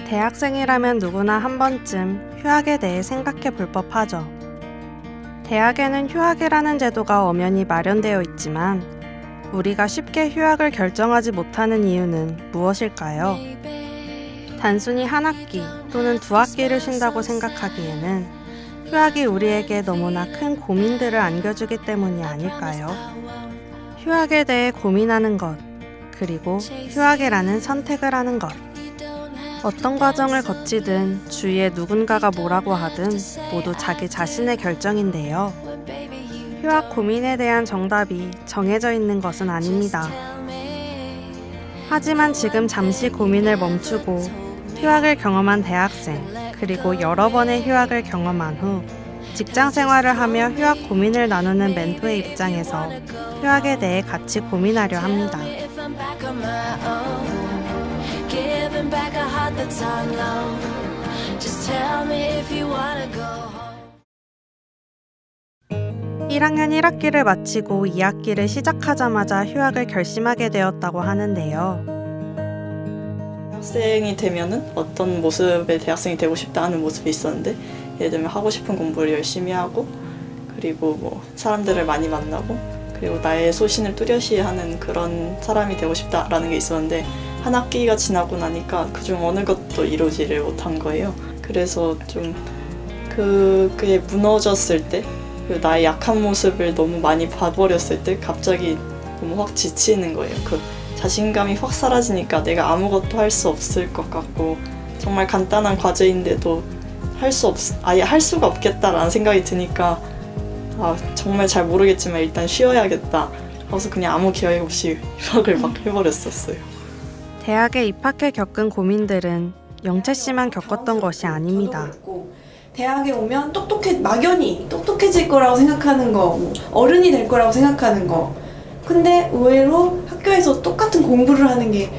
대학생이라면 누구나 한 번쯤 휴학에 대해 생각해 볼 법하죠. 대학에는 휴학이라는 제도가 엄연히 마련되어 있지만 우리가 쉽게 휴학을 결정하지 못하는 이유는 무엇일까요? 단순히 한 학기 또는 두 학기를 쉰다고 생각하기에는 휴학이 우리에게 너무나 큰 고민들을 안겨주기 때문이 아닐까요? 휴학에 대해 고민하는 것, 그리고 휴학이라는 선택을 하는 것. 어떤 과정을 거치든 주위에 누군가가 뭐라고 하든 모두 자기 자신의 결정인데요. 휴학 고민에 대한 정답이 정해져 있는 것은 아닙니다. 하지만 지금 잠시 고민을 멈추고 휴학을 경험한 대학생, 그리고 여러 번의 휴학을 경험한 후 직장 생활을 하며 휴학 고민을 나누는 멘토의 입장에서 휴학에 대해 같이 고민하려 합니다. Giving back a heart that's on loan. Just tell me if you wanna go home. 1학년 1학기를 마치고 2학기를 시작하자마자 휴학을 결심하게 되었다고 하는데요. 대학생이 되면은 어떤 모습의 대학생이 되고 싶다 하는 모습이 있었는데, 예를 들면 하고 싶은 공부를 열심히 하고, 그리고 뭐 사람들을 많이 만나고, 그리고 나의 소신을 뚜렷이 하는 그런 사람이 되고 싶다라는 게 있었는데, 한 학기가 지나고 나니까 그중 어느 것도 이루지를 못한 거예요. 그래서 좀 그게 무너졌을 때, 그리고 나의 약한 모습을 너무 많이 봐버렸을 때 갑자기 너무 확 지치는 거예요. 그 자신감이 확 사라지니까 내가 아무것도 할 수 없을 것 같고, 정말 간단한 과제인데도 아예 할 수가 없겠다라는 생각이 드니까 정말 잘 모르겠지만 일단 쉬어야겠다 하고서 그냥 아무 계획 없이 휴학을 막 해버렸었어요. 대학에 입학해 겪은 고민들은 영채 씨만 겪었던 것이 아닙니다. 대학에 오면 막연히 똑똑해질 거라고 생각하는 거, 어른이 될 거라고 생각하는 거. 근데 의외로 학교에서 똑같은 공부를 하는 게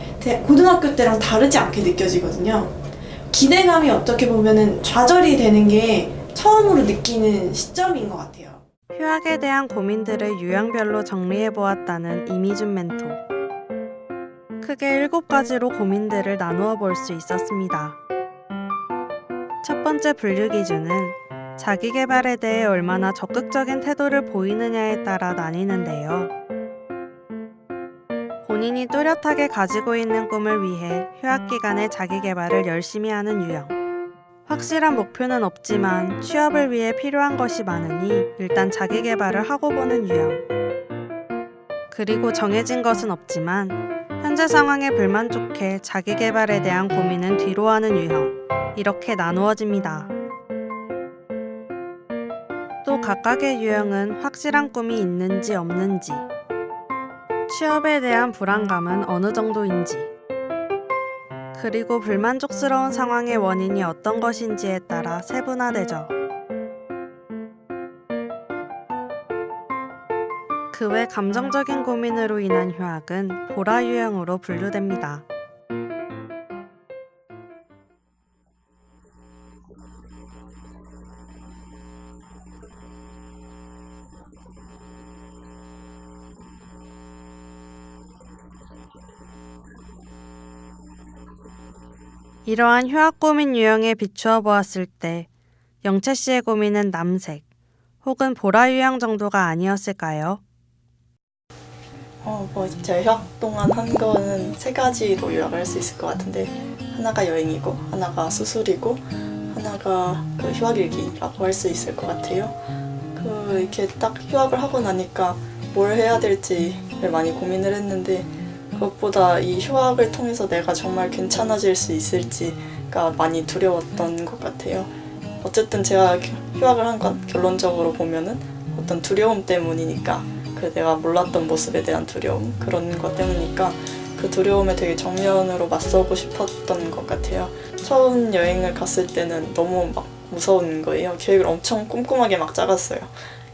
고등학교 때랑 다르지 않게 느껴지거든요. 기대감이 어떻게 보면은 좌절이 되는 게 처음으로 느끼는 시점인 것 같아요. 휴학에 대한 고민들을 유형별로 정리해 보았다는 이미준 멘토. 크게 7가지로 고민들을 나누어 볼 수 있었습니다. 첫 번째 분류 기준은 자기 개발에 대해 얼마나 적극적인 태도를 보이느냐에 따라 나뉘는데요. 본인이 뚜렷하게 가지고 있는 꿈을 위해 휴학 기간에 자기 개발을 열심히 하는 유형. 확실한 목표는 없지만 취업을 위해 필요한 것이 많으니 일단 자기 개발을 하고 보는 유형. 그리고 정해진 것은 없지만 현재 상황에 불만족해 자기 개발에 대한 고민은 뒤로 하는 유형. 이렇게 나누어집니다. 또 각각의 유형은 확실한 꿈이 있는지 없는지, 취업에 대한 불안감은 어느 정도인지, 그리고 불만족스러운 상황의 원인이 어떤 것인지에 따라 세분화되죠. 그 외 감정적인 고민으로 인한 휴학은 보라 유형으로 분류됩니다. 이러한 휴학 고민 유형에 비추어 보았을 때 영채 씨의 고민은 남색 혹은 보라 유형 정도가 아니었을까요? 제가 휴학 동안 한 거는 3가지로 요약을 할 수 있을 것 같은데, 하나가 여행이고, 하나가 수술이고, 하나가 휴학일기라고 할 수 있을 것 같아요. 이렇게 딱 휴학을 하고 나니까 뭘 해야 될지를 많이 고민을 했는데, 그것보다 이 휴학을 통해서 내가 정말 괜찮아질 수 있을지가 많이 두려웠던 것 같아요. 어쨌든 제가 휴학을 한 건 결론적으로 보면은 어떤 두려움 때문이니까, 내가 몰랐던 모습에 대한 두려움, 그런 것 때문이니까 그 두려움에 되게 정면으로 맞서고 싶었던 것 같아요. 처음 여행을 갔을 때는 너무 막 무서운 거예요. 계획을 엄청 꼼꼼하게 막 짜갔어요.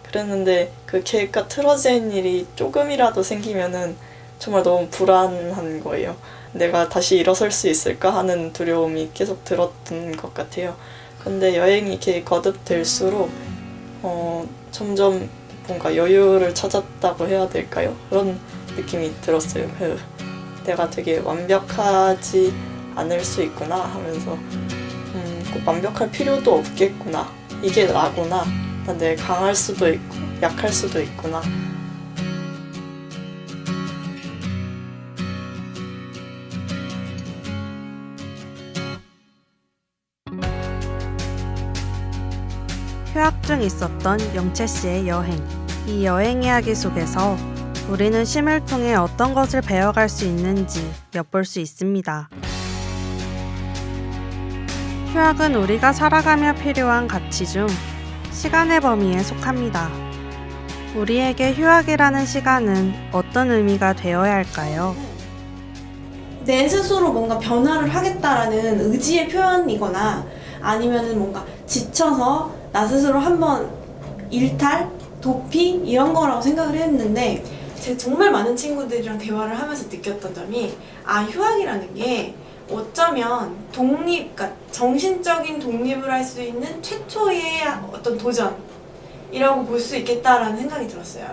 그랬는데 그 계획과 틀어진 일이 조금이라도 생기면은 정말 너무 불안한 거예요. 내가 다시 일어설 수 있을까 하는 두려움이 계속 들었던 것 같아요. 근데 여행이 이렇게 거듭될수록 점점 뭔가 여유를 찾았다고 해야 될까요? 그런 느낌이 들었어요. 내가 되게 완벽하지 않을 수 있구나 하면서 꼭 완벽할 필요도 없겠구나. 이게 나구나. 난 내가 강할 수도 있고 약할 수도 있구나. 휴학 중 있었던 영채 씨의 여행. 이 여행 이야기 속에서 우리는 쉼을 통해 어떤 것을 배워갈 수 있는지 엿볼 수 있습니다. 휴학은 우리가 살아가며 필요한 가치 중 시간의 범위에 속합니다. 우리에게 휴학이라는 시간은 어떤 의미가 되어야 할까요? 내 스스로 뭔가 변화를 하겠다라는 의지의 표현이거나 아니면은 뭔가 지쳐서 나 스스로 한번 일탈, 도피 이런 거라고 생각을 했는데 제 정말 많은 친구들이랑 대화를 하면서 느꼈던 점이 휴학이라는 게 어쩌면 그러니까 정신적인 독립을 할 수 있는 최초의 어떤 도전이라고 볼 수 있겠다라는 생각이 들었어요.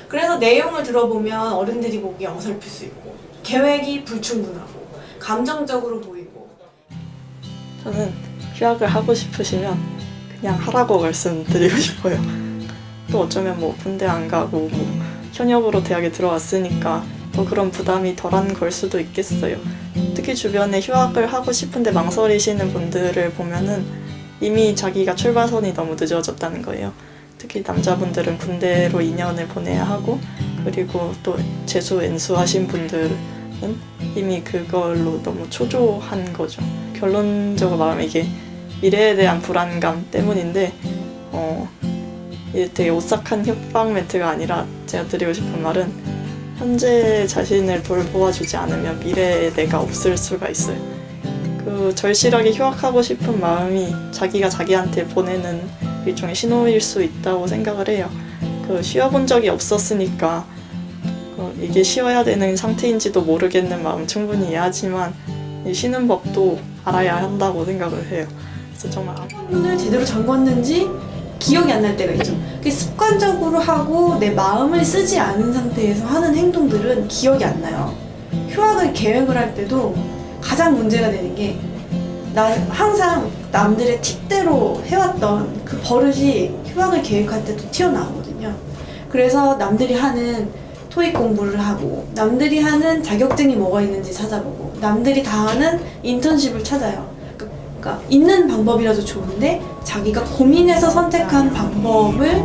그래서 내용을 들어보면 어른들이 보기에 어설플 수 있고 계획이 불충분하고 감정적으로 보이고. 저는 휴학을 하고 싶으시면 그냥 하라고 말씀드리고 싶어요. 또 어쩌면 군대 안 가고 현역으로 대학에 들어왔으니까 더 그런 부담이 덜한 걸 수도 있겠어요. 특히 주변에 휴학을 하고 싶은데 망설이시는 분들을 보면은 이미 자기가 출발선이 너무 늦어졌다는 거예요. 특히 남자분들은 군대로 2년을 보내야 하고, 그리고 또 재수, N수 하신 분들은 이미 그걸로 너무 초조한 거죠. 결론적으로 말하면 이게 미래에 대한 불안감 때문인데 이게 되게 오싹한 협박 멘트가 아니라 제가 드리고 싶은 말은 현재 자신을 돌보아주지 않으면 미래의 내가 없을 수가 있어요. 그 절실하게 휴학하고 싶은 마음이 자기가 자기한테 보내는 일종의 신호일 수 있다고 생각을 해요. 쉬어본 적이 없었으니까 이게 쉬어야 되는 상태인지도 모르겠는 마음 충분히 이해하지만 쉬는 법도 알아야 한다고 생각을 해요. 그래서 정말 학원을 제대로 잠궜는지 기억이 안 날 때가 있죠. 습관적으로 하고 내 마음을 쓰지 않은 상태에서 하는 행동들은 기억이 안 나요. 휴학을 계획을 할 때도 가장 문제가 되는 게 난 항상 남들의 팁대로 해왔던 그 버릇이 휴학을 계획할 때도 튀어나오거든요. 그래서 남들이 하는 토익 공부를 하고 남들이 하는 자격증이 뭐가 있는지 찾아보고 남들이 다 하는 인턴십을 찾아요. 그러니까 있는 방법이라도 좋은데 자기가 고민해서 선택한 방법을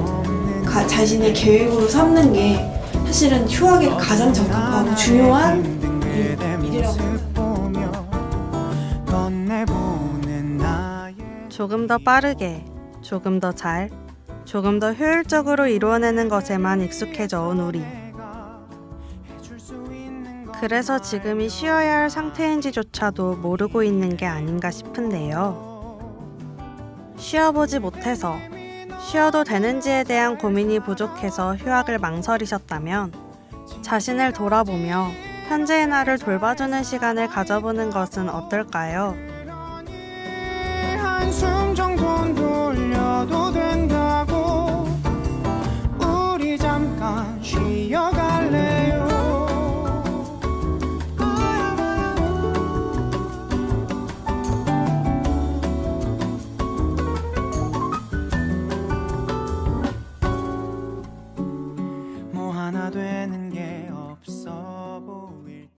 자신의 계획으로 삼는 게 사실은 휴학에 가장 적합하고 중요한 일이라고 생각합니다. 조금 더 빠르게, 조금 더 잘, 조금 더 효율적으로 이루어내는 것에만 익숙해져 온 우리. 그래서 지금이 쉬어야 할 상태인지조차도 모르고 있는 게 아닌가 싶은데요. 쉬어보지 못해서, 쉬어도 되는지에 대한 고민이 부족해서 휴학을 망설이셨다면 자신을 돌아보며 현재의 나를 돌봐주는 시간을 가져보는 것은 어떨까요? 한숨 정도는 돌려도 된다고 우리 잠깐 쉬어갈래요. 뭐 하나 되는 게